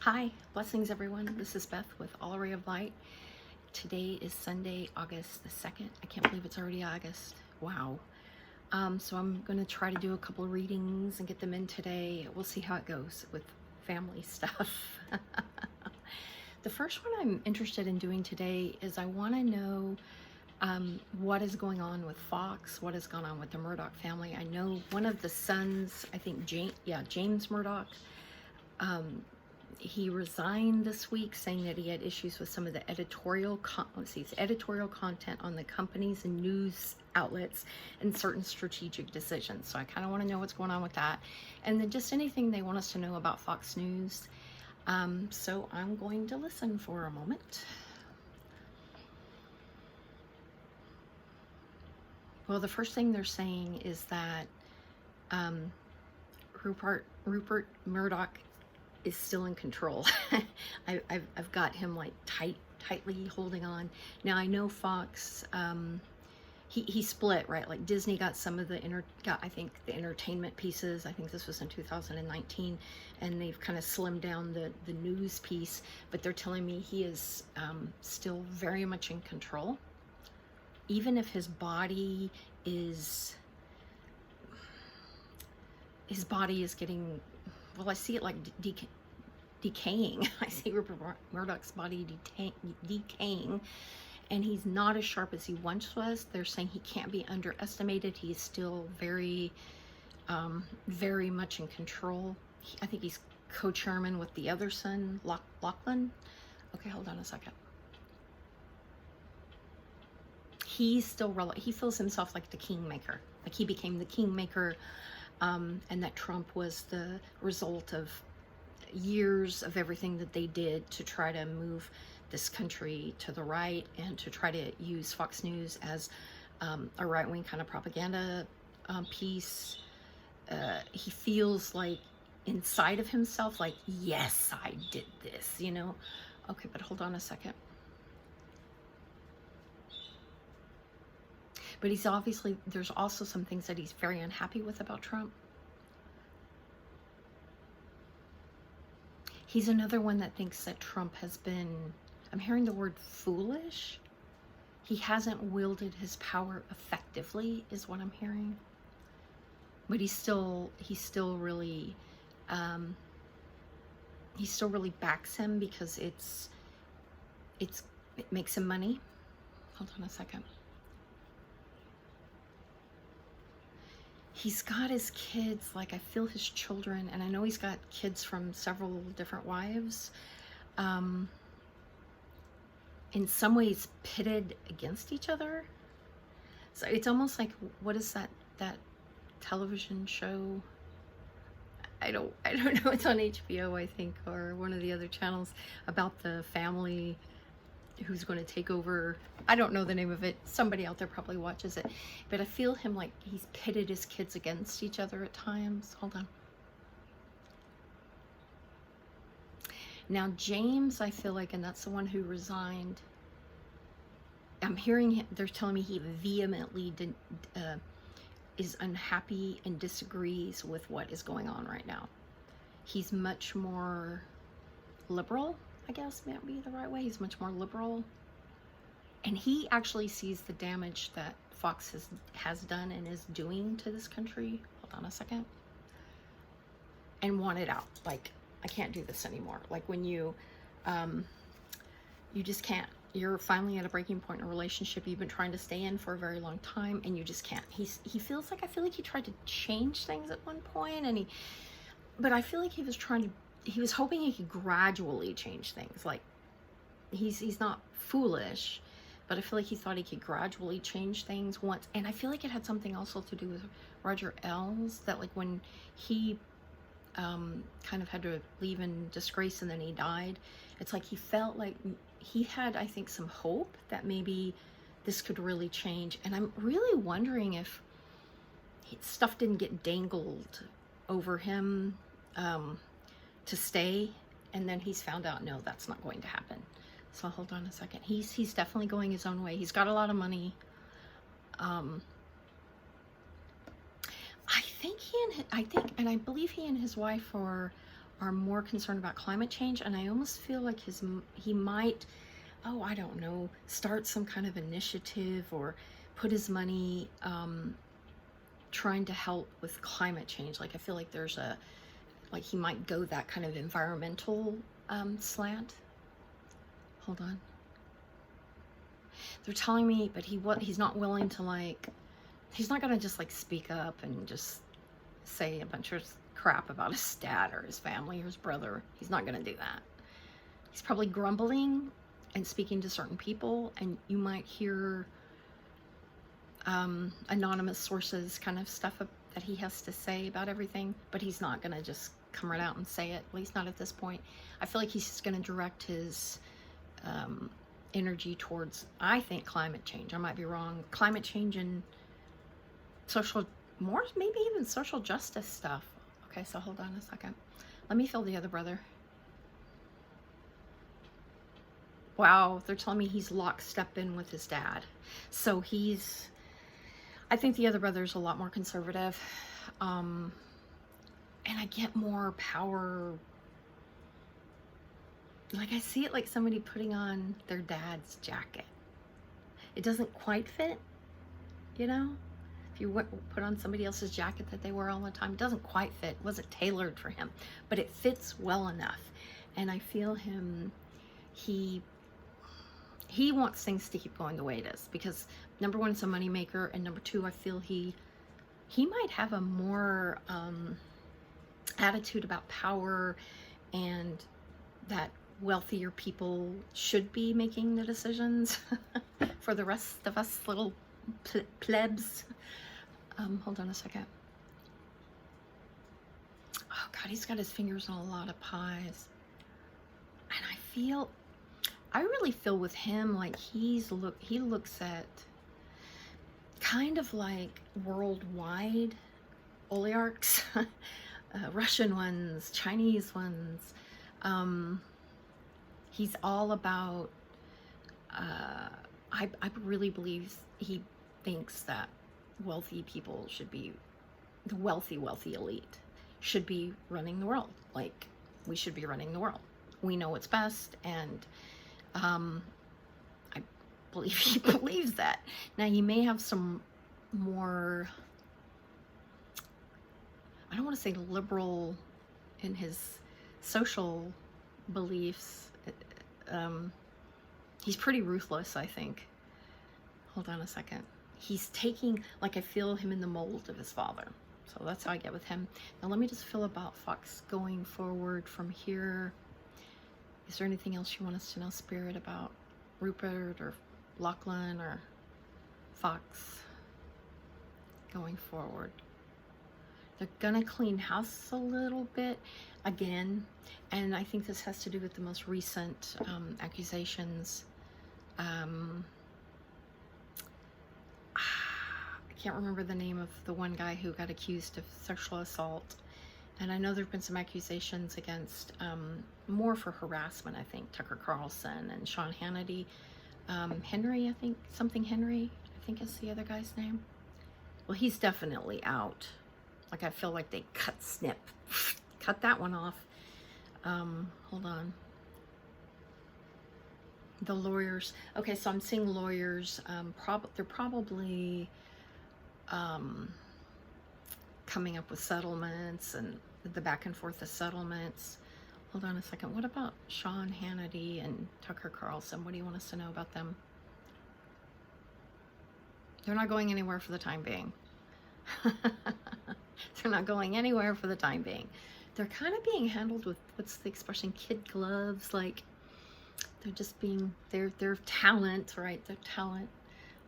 Hi, blessings everyone. This is Beth with All Array of Light. Today is Sunday, August the 2nd. I can't believe it's already August. Wow. So I'm going to try to do a couple of readings and get them in today. We'll see how it goes with family stuff. The first one I'm interested in doing today is I want to know what is going on with Fox, what has gone on with the Murdoch family. I know one of the sons, I think James Murdoch, he resigned this week, saying that he had issues with some of the editorial content on the companies and news outlets and certain strategic decisions. So I kind of want to know what's going on with that, and then just anything they want us to know about Fox News. So I'm going to listen for a moment. Well, the first thing they're saying is that Rupert Murdoch is still in control. I've got him like tightly holding on. Now I know Fox, he split, right? Like Disney got some of the I think the entertainment pieces. I think this was in 2019, and they've kind of slimmed down the news piece. But they're telling me he is still very much in control, even if his body is getting, well, I see it like decaying. I see Rupert Murdoch's body decaying, and he's not as sharp as he once was. They're saying he can't be underestimated. He's still very, very much in control. I think he's co-chairman with the other son, Lachlan. Okay, hold on a second. He's still he feels himself like the kingmaker, like he became the kingmaker. And that Trump was the result of years of everything that they did to try to move this country to the right and to try to use Fox News as a right-wing kind of propaganda piece. He feels like inside of himself, like, yes, I did this, you know? Okay, but hold on a second. But he's obviously, there's also some things that he's very unhappy with about Trump. He's another one that thinks that Trump has been, I'm hearing the word foolish. He hasn't wielded his power effectively, is what I'm hearing. But he still really backs him because it makes him money. Hold on a second. He's got his kids, like I feel his children, and I know he's got kids from several different wives, in some ways pitted against each other. So it's almost like, what is that television show? I don't know, it's on HBO, I think, or one of the other channels, about the family who's going to take over. I don't know the name of it. Somebody out there probably watches it. But I feel him like he's pitted his kids against each other at times. Hold on. Now, James, I feel like, and that's the one who resigned, I'm hearing him, they're telling me he vehemently is unhappy and disagrees with what is going on right now. He's much more liberal, I guess might be the right way. He's much more liberal, and he actually sees the damage that Fox has done and is doing to this country. Hold on a second. And want it out. Like, I can't do this anymore. Like when you just can't. You're finally at a breaking point in a relationship you've been trying to stay in for a very long time, and you just can't. He feels like, I feel like he tried to change things at one point, but I feel like he was hoping he could gradually change things. Like, he's not foolish, but I feel like he thought he could gradually change things once. And I feel like it had something also to do with Roger Ailes, that like when he kind of had to leave in disgrace and then he died, it's like he felt like he had, I think, some hope that maybe this could really change. And I'm really wondering if stuff didn't get dangled over him to stay, and then he's found out, no, that's not going to happen. So hold on a second. He's definitely going his own way. He's got a lot of money. I think and I believe he and his wife are are more concerned about climate change, and I almost feel like he might, oh, I don't know, start some kind of initiative or put his money trying to help with climate change. Like I feel like there's a, like he might go that kind of environmental slant. Hold on. They're telling me, but he's not willing to, like, he's not gonna just like speak up and just say a bunch of crap about his dad or his family or his brother. He's not gonna do that. He's probably grumbling and speaking to certain people, and you might hear anonymous sources kind of stuff that he has to say about everything, but he's not gonna just come right out and say it, at least not at this point. I feel like he's just gonna direct his energy towards, I think, climate change. I might be wrong. Climate change and social, more maybe even social justice stuff. Okay, so hold on a second. Let me feel the other brother. Wow, they're telling me he's lockstep in with his dad. So I think the other brother's a lot more conservative. And I get more power. Like I see it like somebody putting on their dad's jacket. It doesn't quite fit, you know? If you put on somebody else's jacket that they wear all the time, it doesn't quite fit. It wasn't tailored for him, but it fits well enough. And I feel him, he wants things to keep going the way it is, because number one, it's a moneymaker, and number two, I feel he might have a more attitude about power, and that wealthier people should be making the decisions for the rest of us little plebs. Hold on a second. Oh God, he's got his fingers on a lot of pies. And I really feel with him like he looks at kind of like worldwide oligarchs, Russian ones, Chinese ones. He's all about, I really believe he thinks that wealthy people should be, the wealthy elite should be running the world. Like, we should be running the world. We know what's best, and I believe he believes that. Now, he may have some more, I don't want to say liberal in his social beliefs. He's pretty ruthless, I think. Hold on a second. He's taking, like, I feel him in the mold of his father. So that's how I get with him. Now let me just feel about Fox going forward from here. Is there anything else you want us to know, Spirit, about Rupert or Lachlan or Fox going forward? They're gonna clean house a little bit again, and I think this has to do with the most recent accusations. I can't remember the name of the one guy who got accused of sexual assault, and I know there have been some accusations against more for harassment. I think Tucker Carlson and Sean Hannity, Henry, I think something Henry, I think is the other guy's name. Well, he's definitely out. Like, I feel like they cut that one off. Hold on. The lawyers. Okay, so I'm seeing lawyers. They're probably coming up with settlements and the back and forth of settlements. Hold on a second. What about Sean Hannity and Tucker Carlson? What do you want us to know about them? They're not going anywhere for the time being. They're not going anywhere for the time being. They're kind of being handled with, what's the expression, kid gloves. Like, they're just being, their talent, right? Their talent.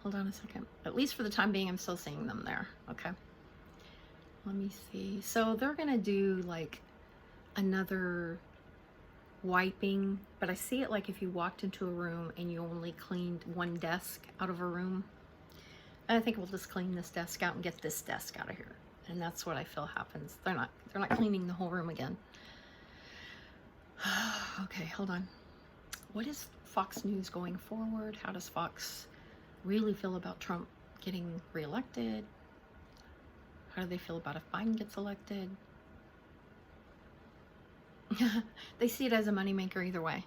Hold on a second. At least for the time being, I'm still seeing them there. Okay. Let me see. So they're going to do like another wiping, but I see it like if you walked into a room and you only cleaned one desk out of a room. And I think we'll just clean this desk out and get this desk out of here. And that's what I feel happens. They're not cleaning the whole room again. Okay, hold on. What is Fox News going forward? How does Fox really feel about Trump getting reelected? How do they feel about if Biden gets elected? They see it as a moneymaker either way.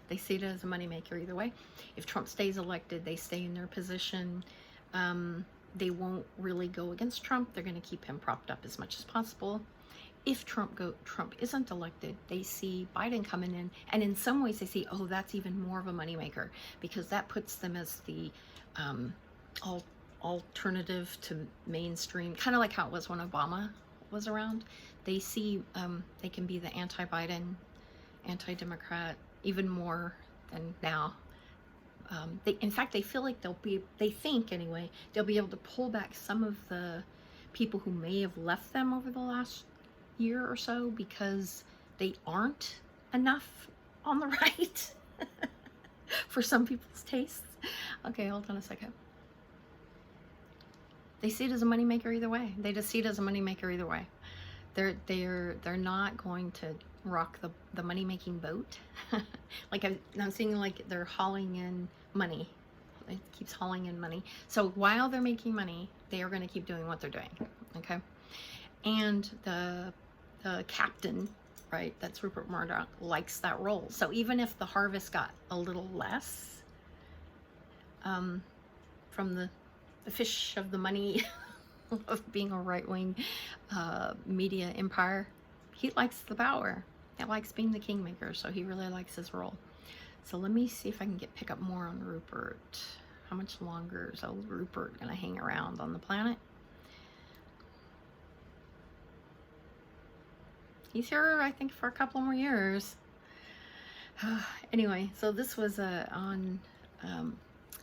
They see it as a moneymaker either way. If Trump stays elected, they stay in their position. They won't really go against Trump. They're going to keep him propped up as much as possible. If Trump isn't elected, they see Biden coming in, and in some ways they see, oh, that's even more of a moneymaker, because that puts them as the alternative to mainstream, kind of like how it was when Obama was around. They see they can be the anti-Biden, anti-Democrat even more than now. In fact, they feel like they think anyway, they'll be able to pull back some of the people who may have left them over the last year or so because they aren't enough on the right for some people's tastes. Okay, hold on a second. They see it as a moneymaker either way. They just see it as a moneymaker either way. They're not going to rock the money making boat. Like I'm seeing like they're hauling in money. It keeps hauling in money. So while they're making money, they are going to keep doing what they're doing. Okay, and the captain, right? That's Rupert Murdoch, likes that role. So even if the harvest got a little less from the fish of the money of being a right-wing media empire, he likes the power. He likes being the kingmaker, so he really likes his role. So let me see if I can pick up more on Rupert. How much longer is old Rupert gonna hang around on the planet? He's here, I think, for a couple more years. Anyway, so this was on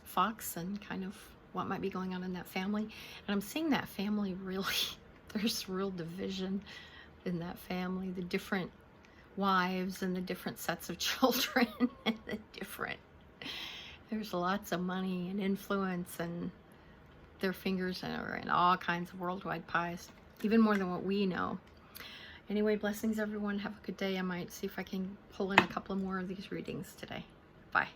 Fox and kind of what might be going on in that family. And I'm seeing that family really, there's real division in that family. The different wives and the different sets of children and there's lots of money and influence, and their fingers are in all kinds of worldwide pies, even more than what we know. Anyway, blessings everyone. Have a good day. I might see if I can pull in a couple more of these readings today. Bye.